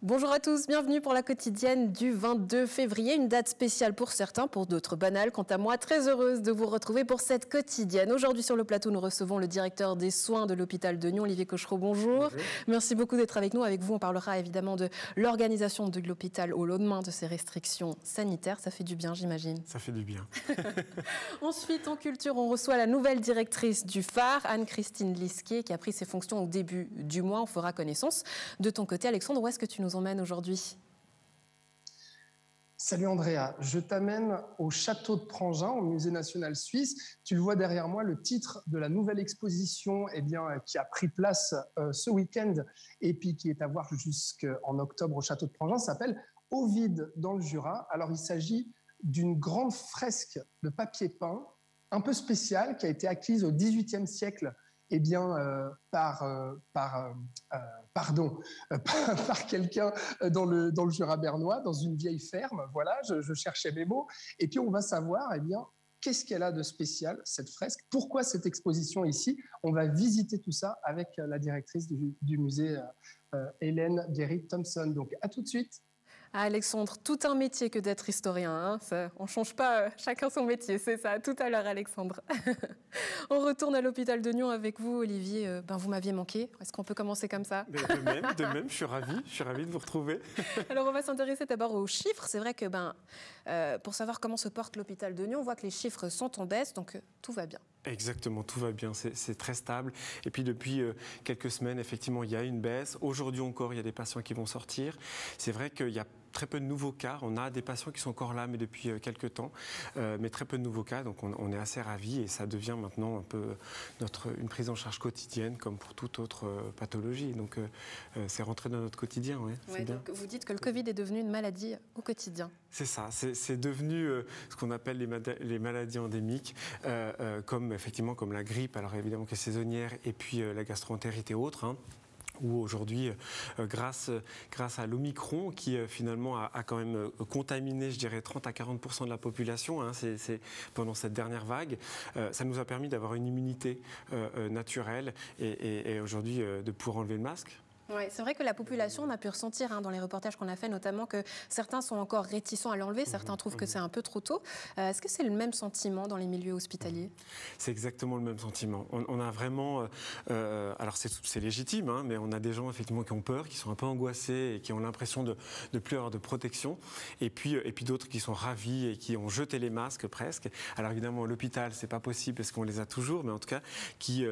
Bonjour à tous, bienvenue pour la quotidienne du 22 février, une date spéciale pour certains, pour d'autres banale. Quant à moi, très heureuse de vous retrouver pour cette quotidienne. Aujourd'hui sur le plateau, nous recevons le directeur des soins de l'hôpital de Nyon, Olivier Cochereau. Bonjour. Bonjour. Merci beaucoup d'être avec nous. Avec vous, on parlera évidemment de l'organisation de l'hôpital au lendemain de ces restrictions sanitaires. Ça fait du bien, j'imagine. Ça fait du bien. Ensuite, en culture, on reçoit la nouvelle directrice du phare, Anne-Christine Lisquier, qui a pris ses fonctions au début du mois. On fera connaissance. De ton côté, Alexandre, où est-ce que tu nous emmène aujourd'hui? Salut Andrea, je t'amène au château de Prangin, au Musée national suisse. Tu le vois derrière moi, le titre de la nouvelle exposition qui a pris place ce week-end et puis qui est à voir jusqu'en octobre au château de Prangin s'appelle Ovide dans le Jura. Alors il s'agit d'une grande fresque de papier peint un peu spéciale qui a été acquise au XVIIIe siècle par quelqu'un dans le Jura bernois, dans une vieille ferme. Voilà, je cherchais mes mots. Et puis, on va savoir, qu'est-ce qu'elle a de spécial, cette fresque? Pourquoi cette exposition ici? On va visiter tout ça avec la directrice du musée, Hélène Guéry-Thompson. Donc, à tout de suite. Alexandre, tout un métier que d'être historien. Hein, ça, on ne change pas chacun son métier, c'est ça. Tout à l'heure, Alexandre. On retourne à l'hôpital de Nyon avec vous, Olivier. Vous m'aviez manqué. Est-ce qu'on peut commencer comme ça? De même, je suis ravi de vous retrouver. Alors, on va s'intéresser d'abord aux chiffres. C'est vrai que pour savoir comment se porte l'hôpital de Nyon, on voit que les chiffres sont en baisse, donc tout va bien. Exactement, tout va bien, c'est très stable. Et puis depuis quelques semaines, effectivement, il y a une baisse. Aujourd'hui encore, il y a des patients qui vont sortir. C'est vrai qu'il y a très peu de nouveaux cas. On a des patients qui sont encore là, mais depuis quelques temps, mais très peu de nouveaux cas. Donc on est assez ravis et ça devient maintenant un peu une prise en charge quotidienne, comme pour toute autre pathologie. Donc c'est rentré dans notre quotidien. Ouais, donc vous dites que le Covid est devenu une maladie au quotidien. C'est ça, c'est devenu ce qu'on appelle les maladies endémiques, comme la grippe, alors évidemment qui est saisonnière, et puis la gastroentérite et autres. Où aujourd'hui, grâce à l'Omicron, qui finalement a quand même contaminé, je dirais, 30 à 40% de la population, c'est pendant cette dernière vague, ça nous a permis d'avoir une immunité naturelle et aujourd'hui de pouvoir enlever le masque. Oui, c'est vrai que la population, on a pu ressentir dans les reportages qu'on a fait, notamment que certains sont encore réticents à l'enlever, certains trouvent que c'est un peu trop tôt. Est-ce que c'est le même sentiment dans les milieux hospitaliers? C'est exactement le même sentiment. On a vraiment... alors c'est légitime, mais on a des gens effectivement qui ont peur, qui sont un peu angoissés et qui ont l'impression de ne plus avoir de protection. Et puis d'autres qui sont ravis et qui ont jeté les masques presque. Alors évidemment, à l'hôpital, c'est pas possible parce qu'on les a toujours, mais en tout cas, qui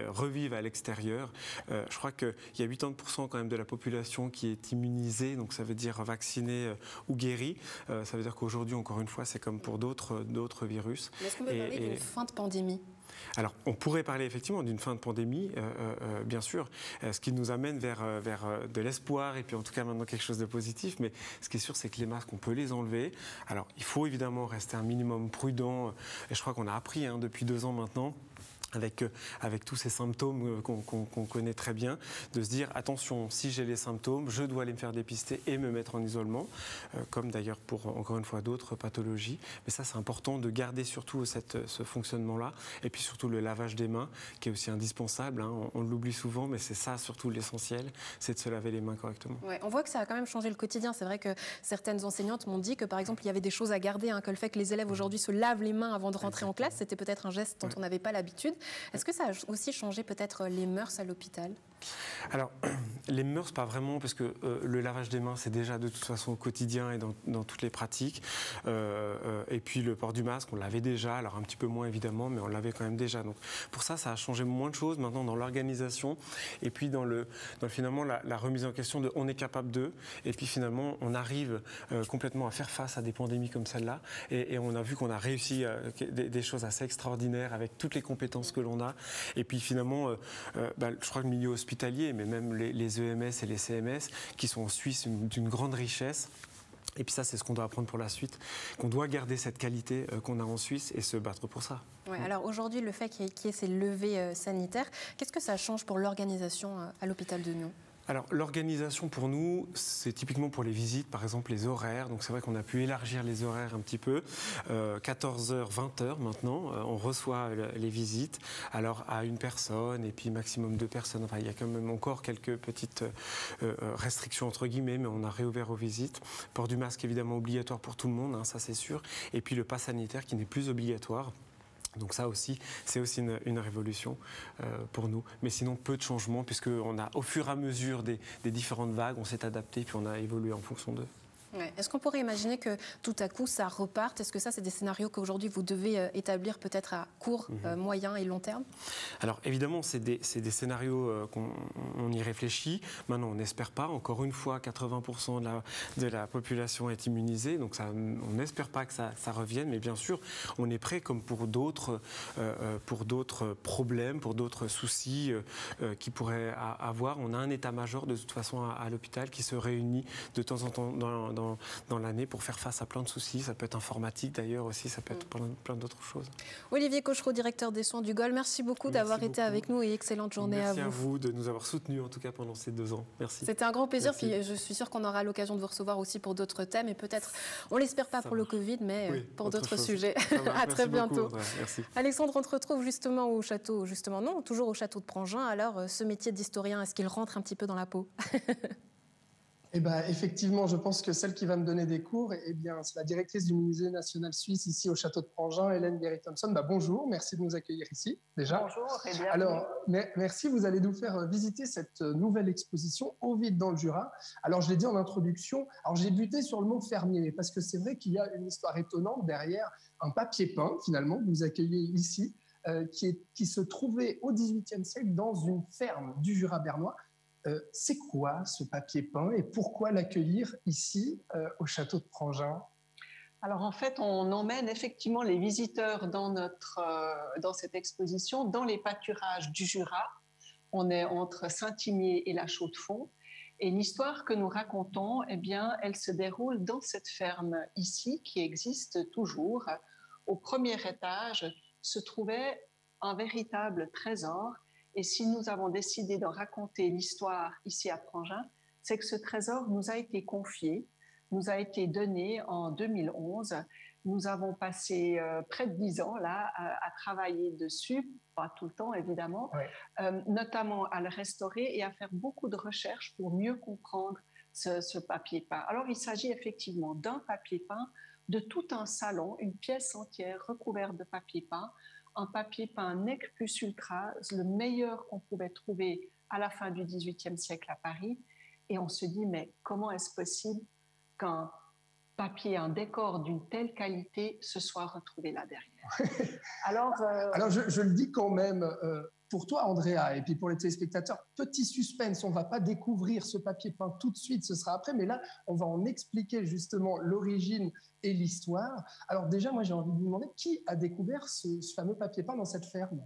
revivent à l'extérieur. Je crois qu'il y a 80% quand même de la population qui est immunisée, donc ça veut dire vaccinée ou guérie. Ça veut dire qu'aujourd'hui, encore une fois, c'est comme pour d'autres virus. Mais est-ce qu'on peut parler d'une fin de pandémie? Alors, on pourrait parler effectivement d'une fin de pandémie, bien sûr, ce qui nous amène vers de l'espoir et puis en tout cas maintenant quelque chose de positif. Mais ce qui est sûr, c'est que les masques, on peut les enlever. Alors, il faut évidemment rester un minimum prudent. Et je crois qu'on a appris depuis 2 ans maintenant, avec tous ces symptômes qu'on connaît très bien, de se dire attention, si j'ai les symptômes, je dois aller me faire dépister et me mettre en isolement, comme d'ailleurs pour encore une fois d'autres pathologies. Mais ça, c'est important de garder surtout ce fonctionnement-là, et puis surtout le lavage des mains, qui est aussi indispensable. On l'oublie souvent, mais c'est ça surtout l'essentiel, c'est de se laver les mains correctement. Ouais, on voit que ça a quand même changé le quotidien. C'est vrai que certaines enseignantes m'ont dit que par exemple, il y avait des choses à garder, que le fait que les élèves aujourd'hui se lavent les mains avant de rentrer en classe, c'était peut-être un geste dont on n'avait pas l'habitude. Est-ce que ça a aussi changé peut-être les mœurs à l'hôpital? Alors, les mœurs, pas vraiment, parce que le lavage des mains, c'est déjà de toute façon au quotidien et dans toutes les pratiques. Et puis le port du masque, on l'avait déjà, alors un petit peu moins évidemment, mais on l'avait quand même déjà. Donc pour ça a changé moins de choses maintenant dans l'organisation et puis dans finalement la remise en question de on est capable de, et puis finalement on arrive complètement à faire face à des pandémies comme celle-là. Et on a vu qu'on a réussi des choses assez extraordinaires avec toutes les compétences que l'on a. Et puis finalement, je crois que le milieu hospitalier, mais même les EMS et les CMS, qui sont en Suisse d'une grande richesse. Et puis ça, c'est ce qu'on doit apprendre pour la suite, qu'on doit garder cette qualité qu'on a en Suisse et se battre pour ça. Ouais, alors aujourd'hui, le fait qu'il y ait ces levées sanitaires, qu'est-ce que ça change pour l'organisation à l'hôpital de Nyon ? Alors l'organisation pour nous, c'est typiquement pour les visites, par exemple les horaires. Donc c'est vrai qu'on a pu élargir les horaires un petit peu. 14h, 20h maintenant, on reçoit les visites. Alors à une personne et puis maximum 2 personnes. Enfin, il y a quand même encore quelques petites restrictions entre guillemets, mais on a réouvert aux visites. Port du masque évidemment obligatoire pour tout le monde, hein, ça c'est sûr. Et puis le pass sanitaire qui n'est plus obligatoire. Donc ça aussi, c'est aussi une révolution pour nous. Mais sinon, peu de changements, puisque au fur et à mesure des différentes vagues, on s'est adapté, puis on a évolué en fonction d'eux. Ouais. Est-ce qu'on pourrait imaginer que tout à coup, ça reparte? Est-ce que ça, c'est des scénarios qu'aujourd'hui, vous devez établir peut-être à court, moyen et long terme? Alors évidemment, c'est des scénarios qu'on y réfléchit. Maintenant, on n'espère pas. Encore une fois, 80% de la population est immunisée. Donc ça, on n'espère pas que ça revienne. Mais bien sûr, on est prêt, comme pour d'autres problèmes, pour d'autres soucis qui pourraient avoir. On a un état-major de toute façon à l'hôpital qui se réunit de temps en temps dans l'année pour faire face à plein de soucis. Ça peut être informatique d'ailleurs aussi, ça peut être plein d'autres choses. Olivier Cochereau, directeur des soins du GOL, merci beaucoup d'avoir été avec nous et excellente journée à vous. Merci à vous de nous avoir soutenus en tout cas pendant ces 2 ans. Merci. C'était un grand plaisir, puis je suis sûre qu'on aura l'occasion de vous recevoir aussi pour d'autres thèmes et peut-être, on l'espère pas pour le Covid, mais pour d'autres sujets. À très bientôt. Merci. Alexandre, on te retrouve justement au château, toujours au château de Prangin. Alors, ce métier d'historien, est-ce qu'il rentre un petit peu dans la peau? Eh ben, effectivement, je pense que celle qui va me donner des cours, c'est la directrice du Musée national suisse ici au château de Prangin, Hélène Guéry-Thompson. Bonjour, merci de nous accueillir ici déjà. Bonjour et bienvenue. Alors, merci, vous allez nous faire visiter cette nouvelle exposition Ovide dans le Jura. Alors, je l'ai dit en introduction, j'ai buté sur le mot fermier parce que c'est vrai qu'il y a une histoire étonnante derrière un papier peint, finalement, que vous accueillez ici, qui se trouvait au XVIIIe siècle dans une ferme du Jura bernois. C'est quoi ce papier peint et pourquoi l'accueillir ici au château de Prangin? Alors en fait, on emmène effectivement les visiteurs dans cette exposition, dans les pâturages du Jura. On est entre Saint-Imier et la Chaux-de-Fonds. Et l'histoire que nous racontons, elle se déroule dans cette ferme ici, qui existe toujours. Au premier étage se trouvait un véritable trésor. Et si nous avons décidé de raconter l'histoire ici à Prangin, c'est que ce trésor nous a été confié, nous a été donné en 2011. Nous avons passé près de 10 ans là à travailler dessus, pas tout le temps évidemment, notamment à le restaurer et à faire beaucoup de recherches pour mieux comprendre ce papier peint. Alors il s'agit effectivement d'un papier peint, de tout un salon, une pièce entière recouverte de papier peint, un papier peint nec plus ultra, le meilleur qu'on pouvait trouver à la fin du XVIIIe siècle à Paris. Et on se dit, mais comment est-ce possible qu'un papier, un décor d'une telle qualité se soit retrouvé là derrière? Alors je le dis quand même, pour toi Andrea, et puis pour les téléspectateurs, petit suspense, on ne va pas découvrir ce papier peint tout de suite, ce sera après, mais là, on va en expliquer justement l'origine et l'histoire. Alors déjà, moi j'ai envie de vous demander, qui a découvert ce fameux papier peint dans cette ferme?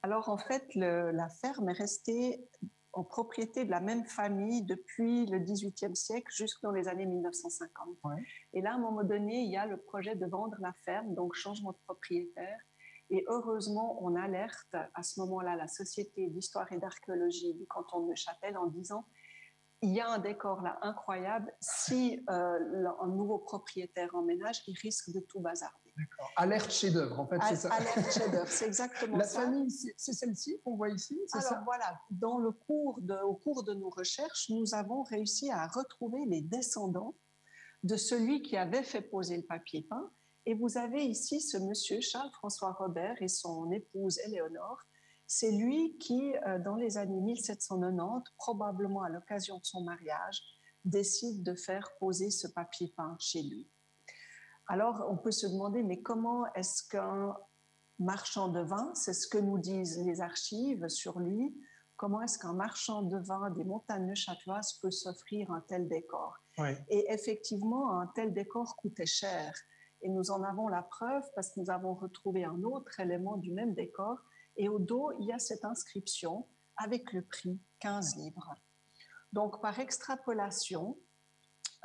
Alors en fait, la ferme est restée en propriété de la même famille depuis le XVIIIe siècle jusque dans les années 1950. Ouais. Et là, à un moment donné, il y a le projet de vendre la ferme, donc changement de propriétaire. Et heureusement, on alerte à ce moment-là la Société d'histoire et d'archéologie du canton de Neuchâtel en disant il y a un décor là incroyable, si un nouveau propriétaire emménage, il risque de tout bazarder. D'accord. Alerte chef-d'œuvre, en fait, c'est ça. Alerte chef-d'œuvre, c'est exactement ça. La famille, c'est celle-ci qu'on voit ici, c'est ça? Alors voilà, au cours de nos recherches, nous avons réussi à retrouver les descendants de celui qui avait fait poser le papier peint. Et vous avez ici ce monsieur, Charles-François Robert, et son épouse Éléonore. C'est lui qui, dans les années 1790, probablement à l'occasion de son mariage, décide de faire poser ce papier peint chez lui. Alors, on peut se demander, mais comment est-ce qu'un marchand de vin, c'est ce que nous disent les archives sur lui, comment est-ce qu'un marchand de vin des montagnes neuchâteloises peut s'offrir un tel décor? Oui. Et effectivement, un tel décor coûtait cher. Et nous en avons la preuve parce que nous avons retrouvé un autre élément du même décor. Et au dos, il y a cette inscription avec le prix 15 livres. Donc, par extrapolation,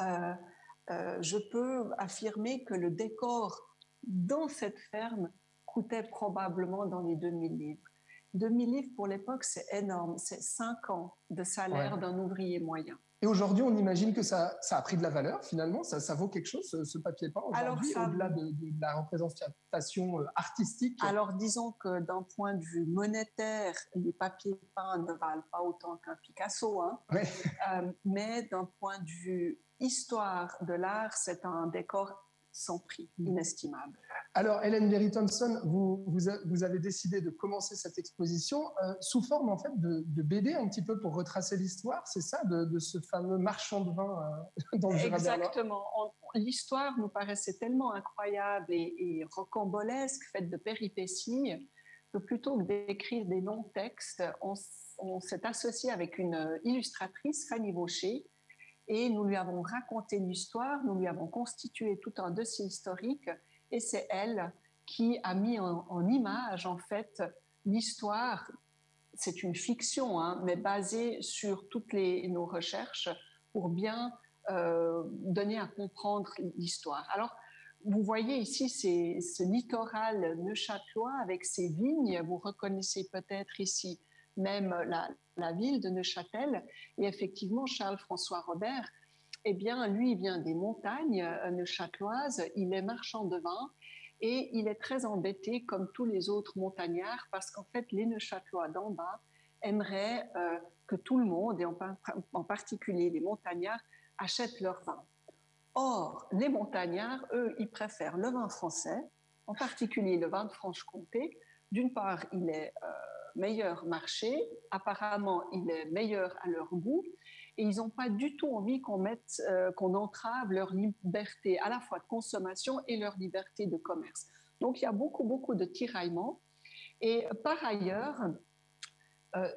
je peux affirmer que le décor dans cette ferme coûtait probablement dans les 2000 livres. 2000 livres pour l'époque, c'est énorme. C'est 5 ans de salaire d'un ouvrier moyen. Et aujourd'hui, on imagine que ça a pris de la valeur, finalement. Ça vaut quelque chose, ce papier peint, aujourd'hui, au-delà de la représentation artistique. Alors, disons que d'un point de vue monétaire, les papiers peints ne valent pas autant qu'un Picasso. Hein. Ouais. Mais d'un point de vue histoire de l'art, c'est un décor sans prix, inestimable. Alors, Hélène Berry-Thompson, vous avez décidé de commencer cette exposition sous forme, en fait, de BD, un petit peu pour retracer l'histoire, c'est ça, de ce fameux marchand de vin dans le Jura bernois. Exactement. L'histoire nous paraissait tellement incroyable et rocambolesque, faite de péripéties, que plutôt que d'écrire des longs textes, on s'est associé avec une illustratrice, Fanny Vaucher, et nous lui avons raconté l'histoire, nous lui avons constitué tout un dossier historique, et c'est elle qui a mis en image, en fait, l'histoire. C'est une fiction, hein, mais basée sur toutes nos recherches pour bien donner à comprendre l'histoire. Alors, vous voyez ici ce littoral neuchâtelois avec ses vignes. Vous reconnaissez peut-être ici même la ville de Neuchâtel. Et effectivement, Charles-François Robert, eh bien, lui, il vient des montagnes neuchâteloises. Il est marchand de vin et il est très embêté, comme tous les autres montagnards, parce qu'en fait, les Neuchâtelois d'en bas aimeraient que tout le monde, et en particulier les montagnards, achètent leur vin. Or, les montagnards, eux, ils préfèrent le vin français, en particulier le vin de Franche-Comté. D'une part, il est meilleur marché, apparemment, il est meilleur à leur goût, et ils n'ont pas du tout envie qu'on entrave leur liberté à la fois de consommation et leur liberté de commerce. Donc, il y a beaucoup, beaucoup de tiraillements. Et par ailleurs,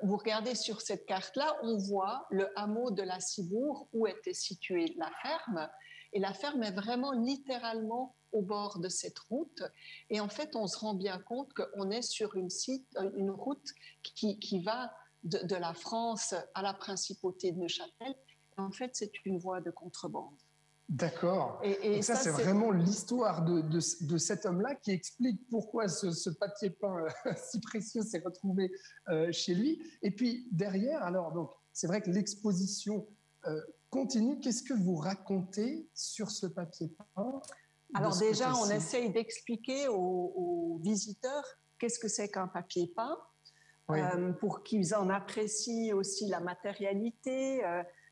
vous regardez sur cette carte-là, on voit le hameau de la Ciboure où était située la ferme. Et la ferme est vraiment littéralement au bord de cette route. Et en fait, on se rend bien compte qu'on est sur une route qui va de la France à la principauté de Neuchâtel. Et en fait, c'est une voie de contrebande. D'accord. Et ça, c'est vraiment l'histoire de cet homme-là qui explique pourquoi ce papier peint si précieux s'est retrouvé chez lui. Et puis derrière, alors, donc, c'est vrai que l'exposition continue. Qu'est-ce que vous racontez sur ce papier peint? Alors déjà, on essaye d'expliquer aux visiteurs qu'est-ce que c'est qu'un papier peint, oui. Pour qu'ils en apprécient aussi la matérialité,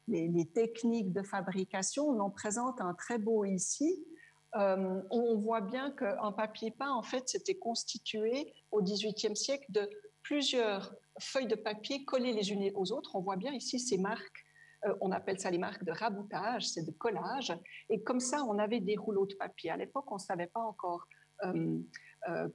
les techniques de fabrication. On en présente un très beau ici. On voit bien qu'un papier peint, en fait, c'était constitué au XVIIIe siècle de plusieurs feuilles de papier collées les unes aux autres. On voit bien ici ces marques. On appelle ça les marques de raboutage, c'est de collage. Et comme ça, on avait des rouleaux de papier. À l'époque, on ne savait pas encore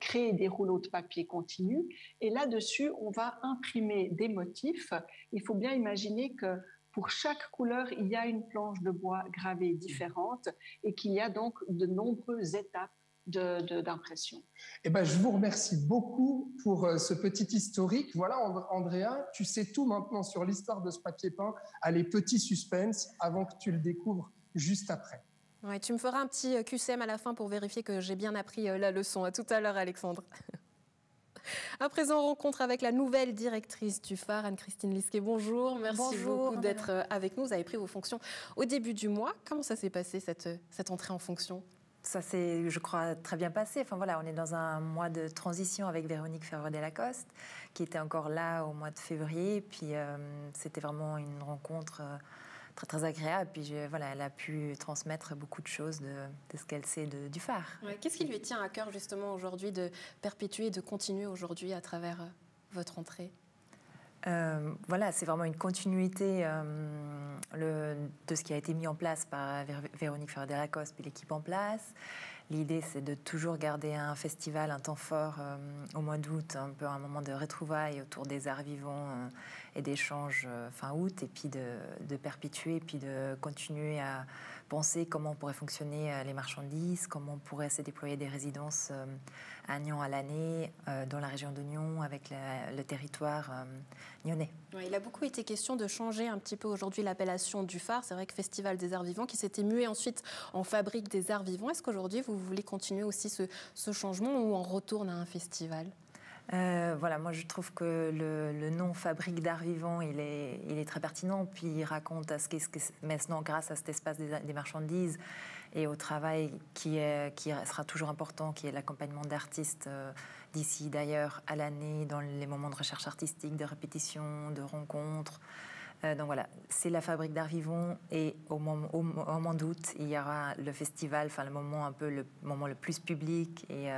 créer des rouleaux de papier continus. Et là-dessus, on va imprimer des motifs. Il faut bien imaginer que pour chaque couleur, il y a une planche de bois gravée différente et qu'il y a donc de nombreuses étapes d'impression. Eh ben, je vous remercie beaucoup pour ce petit historique. Voilà, Andrea, tu sais tout maintenant sur l'histoire de ce papier peint. Allez, petit suspense avant que tu le découvres juste après. Ouais, tu me feras un petit QCM à la fin pour vérifier que j'ai bien appris la leçon. À tout à l'heure, Alexandre. À présent, rencontre avec la nouvelle directrice du Phare, Anne-Christine Lisquet. Bonjour, merci beaucoup d'être avec nous. Vous avez pris vos fonctions au début du mois. Comment ça s'est passé, cette entrée en fonction ? Ça s'est, je crois, très bien passé. Enfin, voilà, on est dans un mois de transition avec Véronique Ferrer-Delacoste, qui était encore là au mois de février. Puis c'était vraiment une rencontre très, très agréable. Puis voilà, elle a pu transmettre beaucoup de choses de ce qu'elle sait du Phare. Ouais, qu'est-ce qui lui tient à cœur justement aujourd'hui de perpétuer, de continuer aujourd'hui à travers votre entrée ? Voilà, c'est vraiment une continuité de ce qui a été mis en place par Véronique Ferrer-Delacoste et l'équipe en place. L'idée, c'est de toujours garder un festival, un temps fort au mois d'août, un peu un moment de retrouvailles autour des arts vivants et d'échanges fin août, et puis de perpétuer, puis de continuer à penser comment pourraient fonctionner les marchandises, comment pourraient se déployer des résidences à Nyon à l'année, dans la région de Nyon, avec le territoire nyonnais. Ouais, il a beaucoup été question de changer un petit peu aujourd'hui l'appellation du Phare. C'est vrai que Festival des Arts Vivants, qui s'était mué ensuite en Fabrique des Arts Vivants. Est-ce qu'aujourd'hui, vous voulez continuer aussi ce changement ou on retourne à un festival ? Voilà, moi je trouve que le nom Fabrique d'art vivant, il est très pertinent, puis il raconte à ce qu'est maintenant grâce à cet espace des marchandises et au travail qui sera toujours important, qui est l'accompagnement d'artistes d'ici, d'ailleurs, à l'année, dans les moments de recherche artistique, de répétition, de rencontres. Donc voilà, c'est la Fabrique d'art vivant, et au moment d'août, il y aura le festival, enfin le moment le plus public et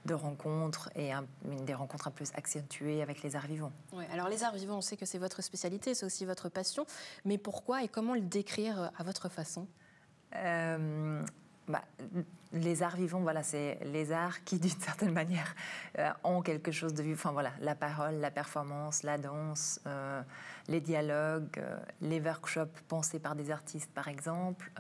de rencontres, et des rencontres un peu accentuées avec les arts vivants. Ouais, alors les arts vivants, on sait que c'est votre spécialité, c'est aussi votre passion, mais pourquoi et comment le décrire à votre façon? Les arts vivants, voilà, c'est les arts qui, d'une certaine manière, ont quelque chose de vivant. Enfin voilà, la parole, la performance, la danse, les dialogues, les workshops pensés par des artistes, par exemple.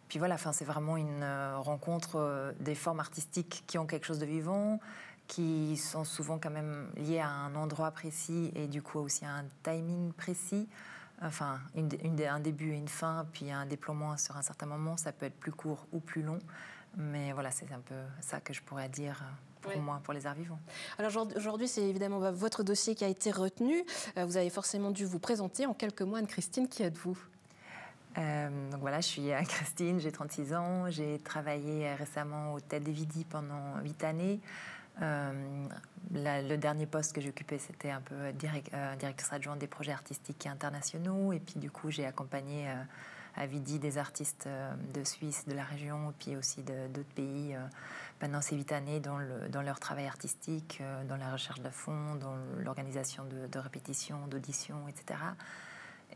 Puis voilà, enfin, c'est vraiment une rencontre des formes artistiques qui ont quelque chose de vivant, qui sont souvent quand même liées à un endroit précis et du coup aussi à un timing précis. Enfin, un début et une fin, puis un déploiement sur un certain moment. Ça peut être plus court ou plus long. Mais voilà, c'est un peu ça que je pourrais dire pour moi, pour les arts vivants. Alors aujourd'hui, c'est évidemment votre dossier qui a été retenu. Vous avez forcément dû vous présenter en quelques mots. Anne-Christine, qui êtes-vous? Donc voilà, je suis Anne-Christine, j'ai 36 ans. J'ai travaillé récemment au TED Vidi pendant 8 années. Le dernier poste que j'occupais, c'était un peu directrice adjointe des projets artistiques et internationaux. Et puis du coup, j'ai accompagné à Vidi des artistes de Suisse, de la région, et puis aussi d'autres pays pendant ces 8 années dans leur travail artistique, dans la recherche de fonds, dans l'organisation de répétitions, d'auditions, etc.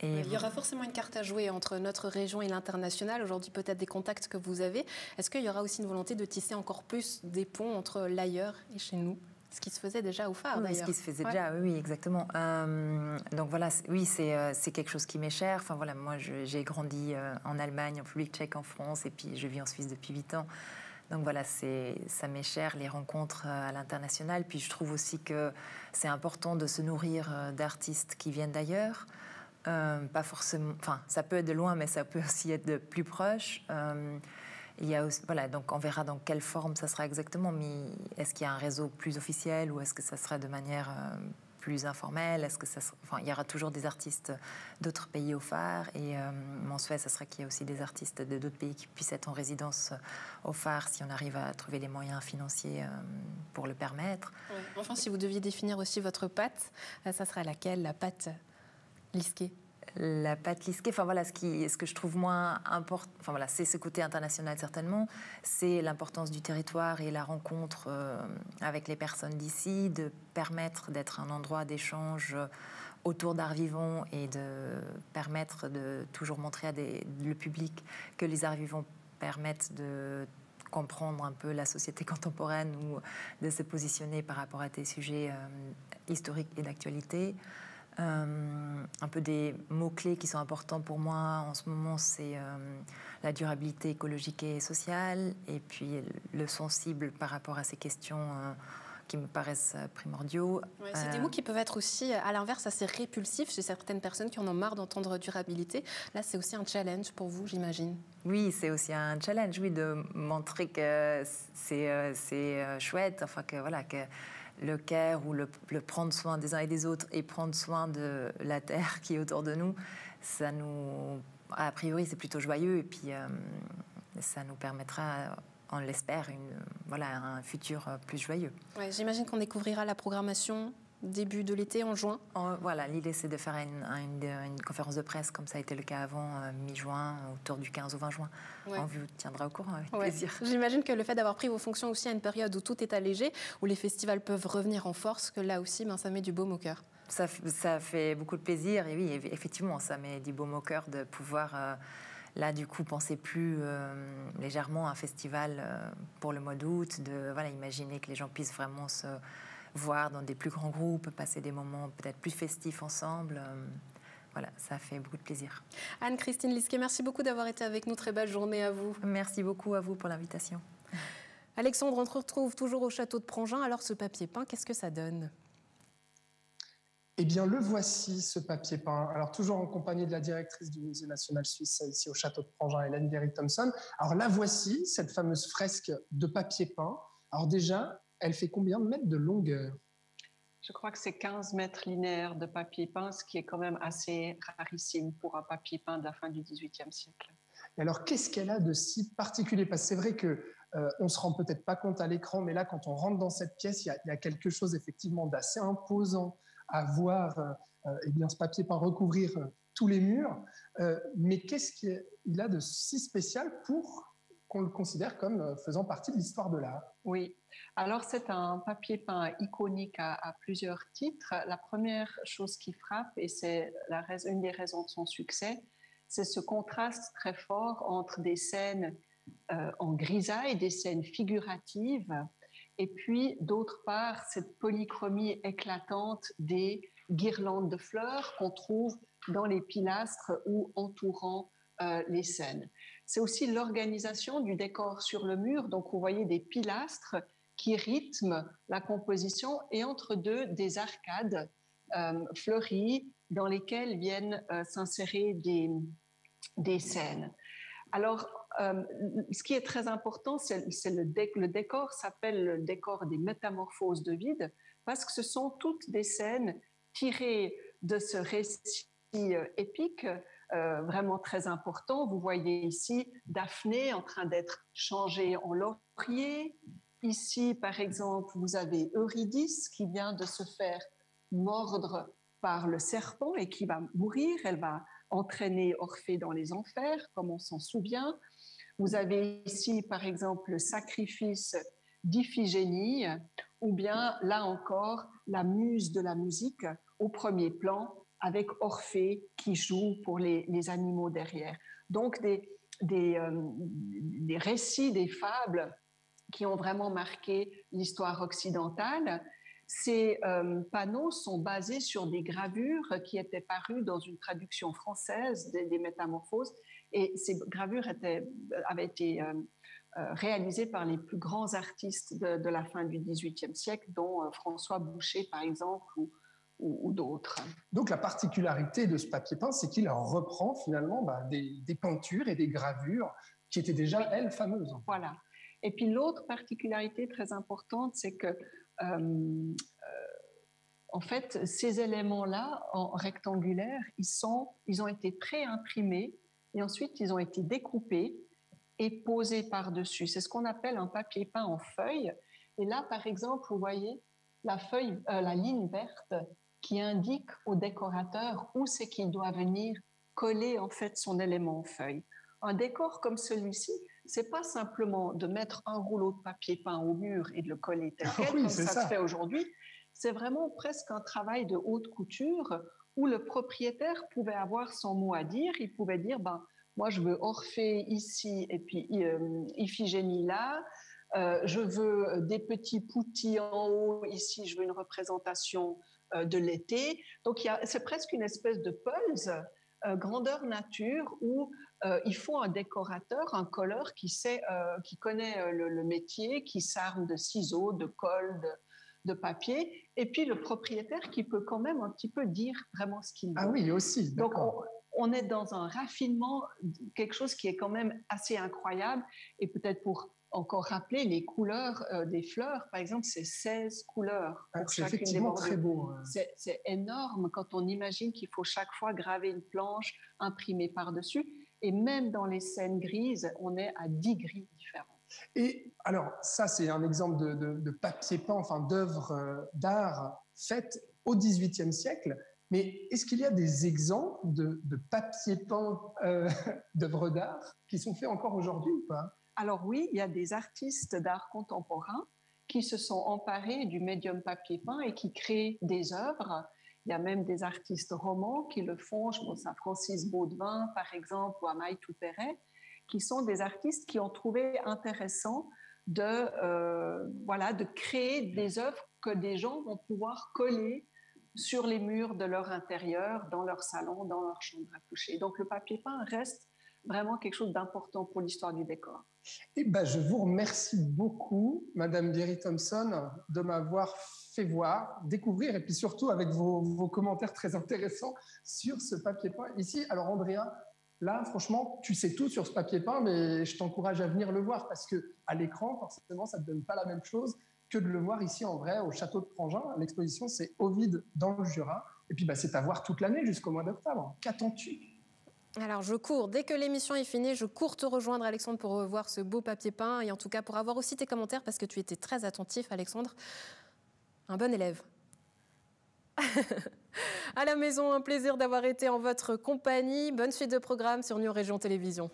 Et il y aura forcément une carte à jouer entre notre région et l'international. Aujourd'hui, peut-être des contacts que vous avez. Est-ce qu'il y aura aussi une volonté de tisser encore plus des ponts entre l'ailleurs et chez nous? Ce qui se faisait déjà au phare, d'ailleurs. Ce qui se faisait déjà, oui, exactement. Donc voilà, oui, c'est quelque chose qui m'est cher. Enfin voilà, moi, j'ai grandi en Allemagne, en République tchèque, en France, et puis je vis en Suisse depuis 8 ans. Donc voilà, ça m'est cher, les rencontres à l'international. Puis je trouve aussi que c'est important de se nourrir d'artistes qui viennent d'ailleurs. Pas forcément, enfin, ça peut être de loin, mais ça peut aussi être de plus proche. Il y a aussi, voilà, donc on verra dans quelle forme ça sera exactement, mais est-ce qu'il y a un réseau plus officiel ou est-ce que ça sera de manière plus informelle? Enfin, il y aura toujours des artistes d'autres pays au phare, et mon souhait, ça serait qu'il y ait aussi des artistes de d'autres pays qui puissent être en résidence au phare si on arrive à trouver les moyens financiers pour le permettre. Ouais. Enfin, si vous deviez définir aussi votre patte, ça serait laquelle, la patte Liskée? La patte Liskée, enfin voilà, ce que je trouve moins important, enfin voilà, c'est ce côté international certainement, c'est l'importance du territoire et la rencontre avec les personnes d'ici, de permettre d'être un endroit d'échange autour d'art vivant et de permettre de toujours montrer le public que les arts vivants permettent de comprendre un peu la société contemporaine ou de se positionner par rapport à des sujets historiques et d'actualité. Un peu des mots-clés qui sont importants pour moi en ce moment, c'est la durabilité écologique et sociale, et puis le sensible par rapport à ces questions qui me paraissent primordiaux. Ouais, c'est des mots qui peuvent être aussi, à l'inverse, assez répulsifs chez certaines personnes qui en ont marre d'entendre durabilité. Là, c'est aussi un challenge pour vous, j'imagine. Oui, c'est aussi un challenge, oui, de montrer que c'est chouette, enfin que voilà, que le care ou le prendre soin des uns et des autres et prendre soin de la terre qui est autour de nous, ça nous, a priori, c'est plutôt joyeux, et puis ça nous permettra, on l'espère, un futur plus joyeux. Ouais, j'imagine qu'on découvrira la programmation début de l'été, en juin. Voilà, l'idée, c'est de faire une conférence de presse, comme ça a été le cas avant, mi-juin, autour du 15 ou 20 juin. Ouais. On vous tiendra au courant avec plaisir. J'imagine que le fait d'avoir pris vos fonctions aussi à une période où tout est allégé, où les festivals peuvent revenir en force, que là aussi, ça met du baume au cœur. Ça fait beaucoup de plaisir, et oui, effectivement, ça met du baume au cœur de pouvoir... là, du coup, penser plus légèrement à un festival pour le mois d'août, imaginer que les gens puissent vraiment se voir dans des plus grands groupes, passer des moments peut-être plus festifs ensemble. Voilà, ça fait beaucoup de plaisir. Anne-Christine Liskée, merci beaucoup d'avoir été avec nous. Très belle journée à vous. Merci beaucoup à vous pour l'invitation. Alexandre, on se retrouve toujours au château de Prangin. Alors, ce papier peint, qu'est-ce que ça donne ? Eh bien, le voici, ce papier peint. Alors, toujours en compagnie de la directrice du Musée national suisse, ici au château de Prangin, Hélène Berry-Thompson. Alors, la voici, cette fameuse fresque de papier peint. Alors déjà, elle fait combien de mètres de longueur? Je crois que c'est 15 mètres linéaires de papier peint, ce qui est quand même assez rarissime pour un papier peint de la fin du XVIIIe siècle. Et alors, qu'est-ce qu'elle a de si particulier? Parce que c'est vrai que on se rend peut-être pas compte à l'écran, mais là, quand on rentre dans cette pièce, il y a quelque chose effectivement d'assez imposant à voir. Eh bien, ce papier peint recouvrir tous les murs. Mais qu'est-ce qu'il a de si spécial pour qu'on le considère comme faisant partie de l'histoire de l'art? Oui, alors c'est un papier peint iconique à plusieurs titres. La première chose qui frappe, et c'est une des raisons de son succès, c'est ce contraste très fort entre des scènes en grisaille, des scènes figuratives, et puis d'autre part cette polychromie éclatante des guirlandes de fleurs qu'on trouve dans les pilastres ou entourant les scènes. C'est aussi l'organisation du décor sur le mur. Donc, vous voyez des pilastres qui rythment la composition et entre deux, des arcades fleuries dans lesquelles viennent s'insérer des scènes. Alors, ce qui est très important, c'est le décor s'appelle le décor des métamorphoses de vide parce que ce sont toutes des scènes tirées de ce récit épique vraiment très important. Vous voyez ici Daphné en train d'être changée en laurier. Ici, par exemple, vous avez Eurydice qui vient de se faire mordre par le serpent et qui va mourir. Elle va entraîner Orphée dans les enfers, comme on s'en souvient. Vous avez ici, par exemple, le sacrifice d'Iphigénie, ou bien, là encore, la muse de la musique au premier plan, avec Orphée qui joue pour les animaux derrière. Donc, des récits, des fables qui ont vraiment marqué l'histoire occidentale. Ces panneaux sont basés sur des gravures qui étaient parues dans une traduction française des Métamorphoses, et ces gravures avaient été réalisées par les plus grands artistes de la fin du XVIIIe siècle, dont François Boucher, par exemple, ou d'autres. Donc la particularité de ce papier peint, c'est qu'il reprend finalement des peintures et des gravures qui étaient déjà, elles, fameuses. Voilà. Et puis l'autre particularité très importante, c'est que en fait, ces éléments-là, en rectangulaire, ils ont été pré-imprimés et ensuite ils ont été découpés et posés par-dessus. C'est ce qu'on appelle un papier peint en feuille. Et là, par exemple, vous voyez la ligne verte qui indique au décorateur où c'est qu'il doit venir coller en fait son élément en feuille. Un décor comme celui-ci, c'est pas simplement de mettre un rouleau de papier peint au mur et de le coller tel quel, comme ça se fait aujourd'hui. C'est vraiment presque un travail de haute couture où le propriétaire pouvait avoir son mot à dire. Il pouvait dire, moi je veux Orphée ici et puis Iphigénie là. Je veux des petits poutis en haut ici. Je veux une représentation de l'été. Donc c'est presque une espèce de pulse grandeur nature où il faut un décorateur, un colleur qui connaît le métier, qui s'arme de ciseaux, de colle, de papier, et puis le propriétaire qui peut quand même un petit peu dire vraiment ce qu'il veut. Ah oui, aussi. Donc on est dans un raffinement, quelque chose qui est quand même assez incroyable, et peut-être pour encore rappeler les couleurs des fleurs, par exemple, c'est 16 couleurs. C'est effectivement très beau. C'est énorme quand on imagine qu'il faut chaque fois graver une planche, imprimer par-dessus, et même dans les scènes grises, on est à 10 grilles différentes. Et alors, ça, c'est un exemple de papier peint, enfin d'œuvres d'art faites au XVIIIe siècle. Mais est-ce qu'il y a des exemples de papier peint d'œuvres d'art qui sont faits encore aujourd'hui ou pas? Alors oui, il y a des artistes d'art contemporain qui se sont emparés du médium papier peint et qui créent des œuvres. Il y a même des artistes romans qui le font. Je pense à Francis Baudevin, par exemple, ou à Maï Toupéret, qui sont des artistes qui ont trouvé intéressant de créer des œuvres que des gens vont pouvoir coller sur les murs de leur intérieur, dans leur salon, dans leur chambre à coucher. Donc le papier peint reste vraiment quelque chose d'important pour l'histoire du décor. Eh ben, je vous remercie beaucoup, Madame Berry Thompson, de m'avoir fait voir, découvrir, et puis surtout avec vos commentaires très intéressants sur ce papier peint ici. Alors Andrea, Là, franchement, tu sais tout sur ce papier peint, mais je t'encourage à venir le voir parce qu'à l'écran, forcément, ça ne te donne pas la même chose que de le voir ici en vrai au château de Prangin. L'exposition, c'est Ovide dans le Jura. Et puis, c'est à voir toute l'année jusqu'au mois d'octobre. Qu'attends-tu ? Alors je cours, dès que l'émission est finie, je cours te rejoindre Alexandre pour voir ce beau papier peint et en tout cas pour avoir aussi tes commentaires parce que tu étais très attentif Alexandre. Un bon élève. À la maison, un plaisir d'avoir été en votre compagnie. Bonne suite de programme sur Nyon Région Télévision.